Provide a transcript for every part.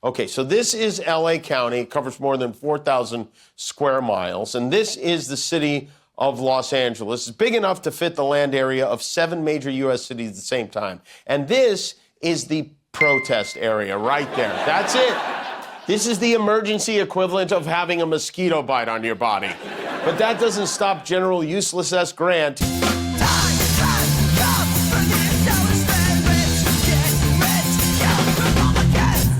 Okay, so this is LA County. It covers more than 4,000 square miles. And this is the city of Los Angeles. It's big enough to fit the land area of 7 major U.S. cities at the same time. And this is the protest area right there. That's it. This is the emergency equivalent of having a mosquito bite on your body. But that doesn't stop General Useless S. Grant.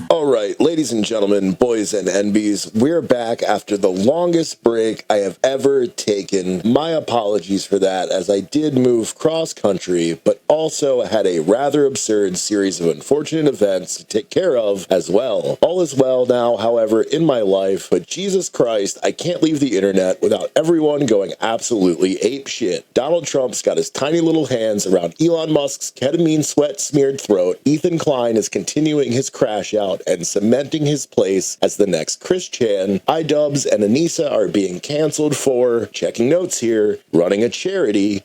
All right, ladies and gentlemen, boys and NBs, we're back after the longest break I have ever taken. My apologies for that, as I did move cross-country, but also had a rather absurd series of unfortunate events to take care of as well. All is well now, however, in my life, but Jesus Christ, I can't leave the internet without everyone going absolutely apeshit. Donald Trump's got his tiny little hands around Elon Musk's ketamine sweat-smeared throat. Ethan Klein is continuing his crash out and cementing his place as the next Chris Chan. iDubbbz and Anissa are being canceled for, checking notes here, running a charity.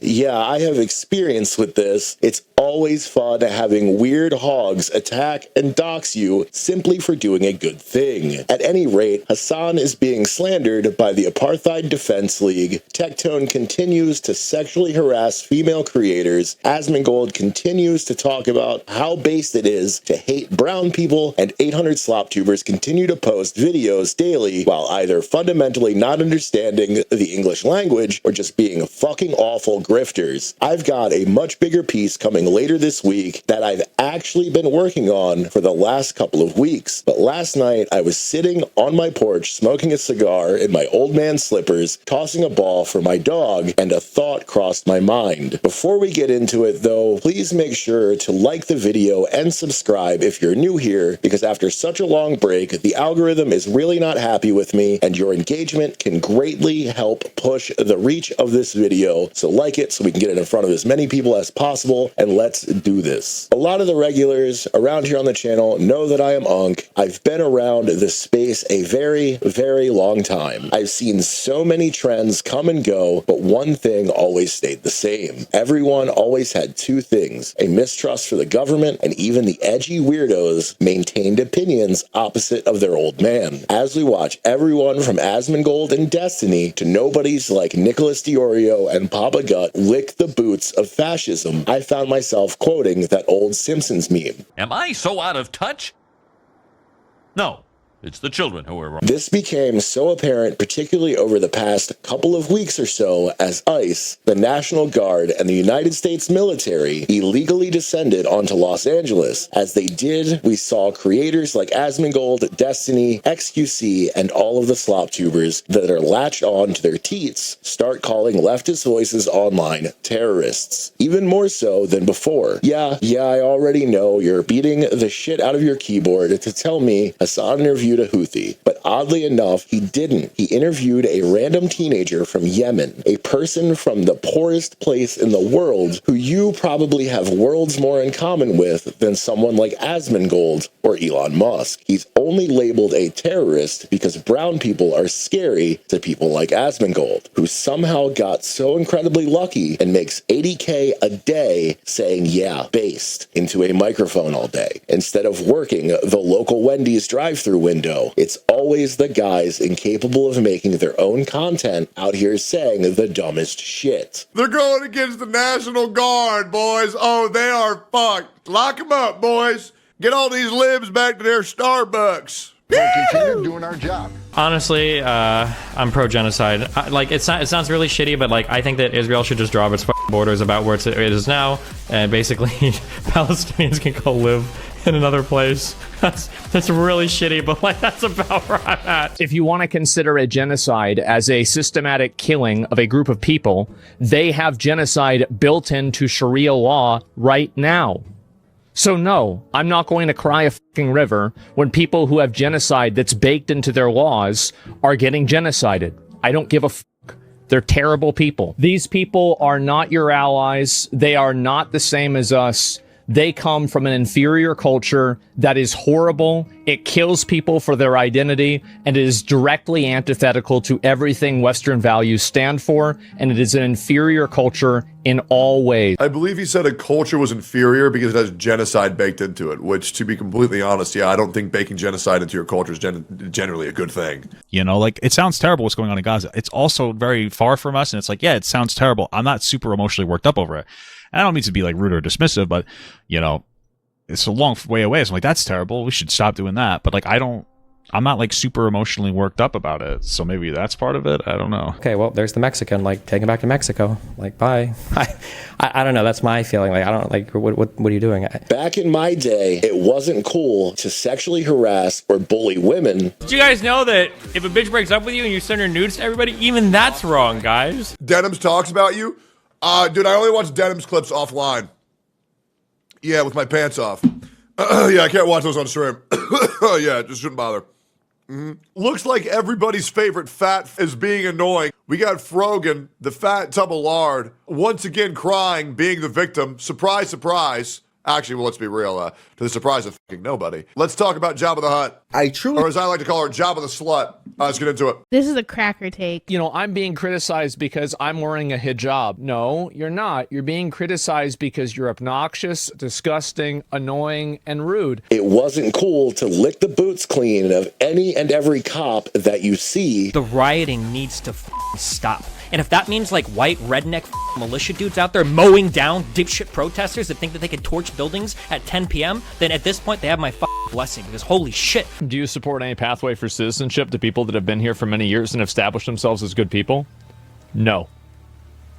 Yeah, I have experience with this. It's always fun having weird hogs attack and dox you simply for doing a good thing. At any rate, Hassan is being slandered by the Apartheid Defense League. Tectone continues to sexually harass female creators. Asmongold continues to talk about how based it is to hate brown people, and 800 sloptubers continue to post videos daily while either fundamentally not understanding the English language or just being fucking awful grifters. I've got a much bigger piece coming later this week that I've actually been working on for the last couple of weeks. But last night I was sitting on my porch smoking a cigar in my old man slippers, tossing a ball for my dog, and a thought crossed my mind. Before we get into it though, please make sure to like the video and subscribe if you're new here, because after such a long break, the algorithm is really not happy with me, and your engagement can greatly help push the reach of this video. So like it so we can get it in front of as many people as possible, and let's do this. A lot of the regulars around here on the channel know that I am Unk. I've been around this space a very, very long time. I've seen so many trends come and go, but one thing always stayed the same. Everyone always had two things: a mistrust for the government, and even the edgy weirdos maintained opinions opposite of their old man. As we watch everyone from Asmongold and Destiny to nobodies like Nicholas Diorio and Papa Gut lick the boots of fascism, I found myself quoting that old Simpsons meme. Am I so out of touch? No. It's the children who are wrong. This became so apparent, particularly over the past couple of weeks or so, as ICE, the National Guard, and the United States military illegally descended onto Los Angeles. As they did, we saw creators like Asmongold, Destiny, XQC, and all of the sloptubers that are latched on to their teats start calling leftist voices online terrorists. Even more so than before. Yeah, I already know you're beating the shit out of your keyboard to tell me Hassan interviewed a Houthi, but oddly enough, he didn't. He interviewed a random teenager from Yemen, a person from the poorest place in the world who you probably have worlds more in common with than someone like Asmongold or Elon Musk. He's only labeled a terrorist because brown people are scary to people like Asmongold, who somehow got so incredibly lucky and makes $80K a day saying yeah, based into a microphone all day, instead of working the local Wendy's drive-thru window. It's always the guys incapable of making their own content out here saying the dumbest shit. They're going against the National Guard, boys. Oh, they are fucked. Lock them up, boys. Get all these libs back to their Starbucks. We'll continue doing our job. Honestly, I'm pro-genocide. It sounds really shitty, but I think that Israel should just draw up its borders about where it is now, and basically Palestinians can go live in another place. That's really shitty, but that's about where I'm at. If you want to consider a genocide as a systematic killing of a group of people, they have genocide built into Sharia law right now. So no, I'm not going to cry a fucking river when people who have genocide that's baked into their laws are getting genocided. I don't give a fuck. They're terrible people. These people are not your allies. They are not the same as us. They come from an inferior culture that is horrible. It kills people for their identity, and it is directly antithetical to everything Western values stand for, and it is an inferior culture in all ways. I believe he said a culture was inferior because it has genocide baked into it, which, to be completely honest, yeah, I don't think baking genocide into your culture is generally a good thing. You know, like, it sounds terrible what's going on in Gaza. It's also very far from us, and it's like, yeah, it sounds terrible. I'm not super emotionally worked up over it. And I don't mean to be like rude or dismissive, but, you know, it's a long way away. So I'm like, that's terrible. We should stop doing that. But like, I'm not like super emotionally worked up about it. So maybe that's part of it. I don't know. Okay, well, there's the Mexican. Like, take him back to Mexico. Like, bye. I don't know. That's my feeling. Like, I don't like. What are you doing? Back in my day, it wasn't cool to sexually harass or bully women. Did you guys know that if a bitch breaks up with you and you send her nudes to everybody, even that's wrong, guys? Denims talks about you. Dude, I only watch Denims clips offline. Yeah, with my pants off. Yeah, I can't watch those on stream. Yeah, just shouldn't bother. Looks like everybody's favorite fat is being annoying. We got Frogan, the fat tub of lard, once again crying, being the victim. Surprise, surprise. Actually, well, let's be real. To the surprise of fucking nobody. Let's talk about Jabba the Hutt. Or as I like to call her, Jabba the Slut. Let's get into it. This is a cracker take. You know, I'm being criticized because I'm wearing a hijab. No, you're not. You're being criticized because you're obnoxious, disgusting, annoying, and rude. It wasn't cool to lick the boots clean of any and every cop that you see. The rioting needs to stop. And if that means like white redneck militia dudes out there mowing down dipshit protesters that think that they can torch buildings at 10 p.m., then at this point they have my blessing, because holy shit. Do you support any pathway for citizenship to people that have been here for many years and have established themselves as good people? No.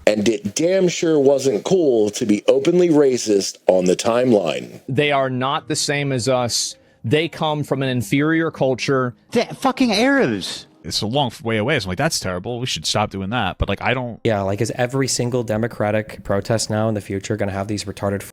And it damn sure wasn't cool to be openly racist on the timeline. They are not the same as us. They come from an inferior culture. They're fucking Arabs. It's a long way away. So I'm like, that's terrible. We should stop doing that. But like, I don't. Yeah, like, is every single Democratic protest now in the future going to have these retarded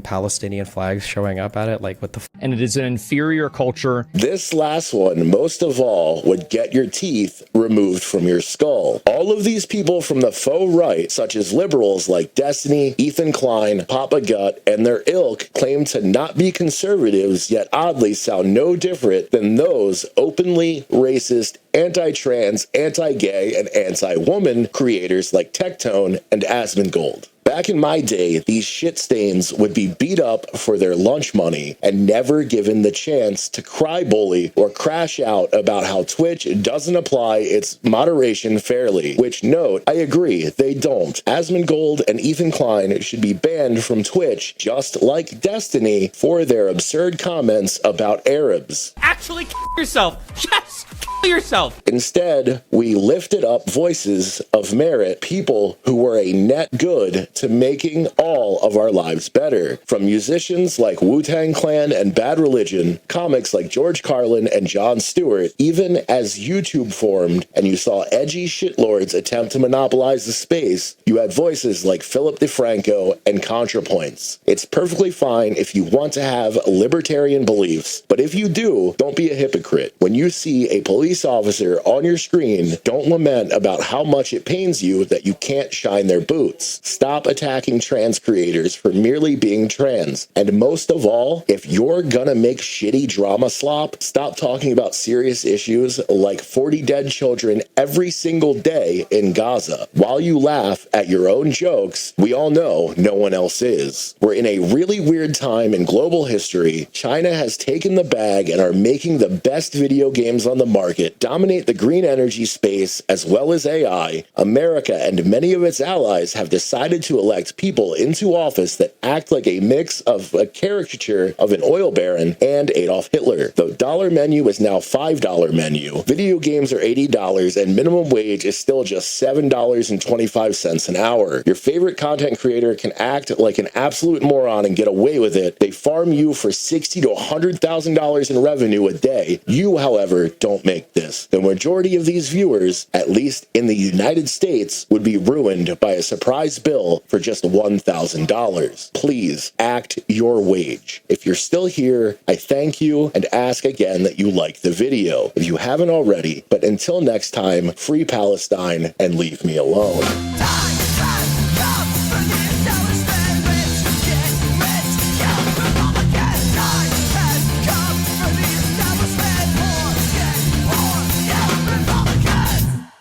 Palestinian flags showing up at it? Like, what the and it is an inferior culture. This last one, most of all, would get your teeth removed from your skull. All of these people from the faux right, such as liberals like Destiny, Ethan Klein, Papa Gut, and their ilk, claim to not be conservatives, yet oddly sound no different than those openly racist, anti-trans, anti-gay, and anti-woman creators like Tectone and Asmongold. Back in my day, these shit stains would be beat up for their lunch money and never given the chance to cry bully or crash out about how Twitch doesn't apply its moderation fairly. Which, note, I agree, they don't. Asmongold and Ethan Klein should be banned from Twitch, just like Destiny, for their absurd comments about Arabs. Actually kill yourself. Yes, kill yourself. Instead, we lifted up voices of merit, people who were a net good to making all of our lives better. From musicians like Wu-Tang Clan and Bad Religion, comics like George Carlin and Jon Stewart, even as YouTube formed and you saw edgy shitlords attempt to monopolize the space, you had voices like Philip DeFranco and ContraPoints. It's perfectly fine if you want to have libertarian beliefs, but if you do, don't be a hypocrite. When you see a police officer on your screen, don't lament about how much it pains you that you can't shine their boots. Stop attacking trans creators for merely being trans. And most of all, if you're gonna make shitty drama slop, stop talking about serious issues like 40 dead children every single day in Gaza. While you laugh at your own jokes, we all know no one else is. We're in a really weird time in global history. China has taken the bag and are making the best video games on the market, dominate the green energy space as well as AI. America and many of its allies have decided to elect people into office that act like a mix of a caricature of an oil baron and Adolf Hitler. The dollar menu is now $5 menu. Video games are $80 and minimum wage is still just $7.25 an hour. Your favorite content creator can act like an absolute moron and get away with it. They farm you for $60,000 to $100,000 in revenue a day. You, however, don't make this. The majority of these viewers, at least in the United States, would be ruined by a surprise bill for just $1,000. Please act your wage. If you're still here, I thank you and ask again that you like the video if you haven't already. But until next time, free Palestine and leave me alone.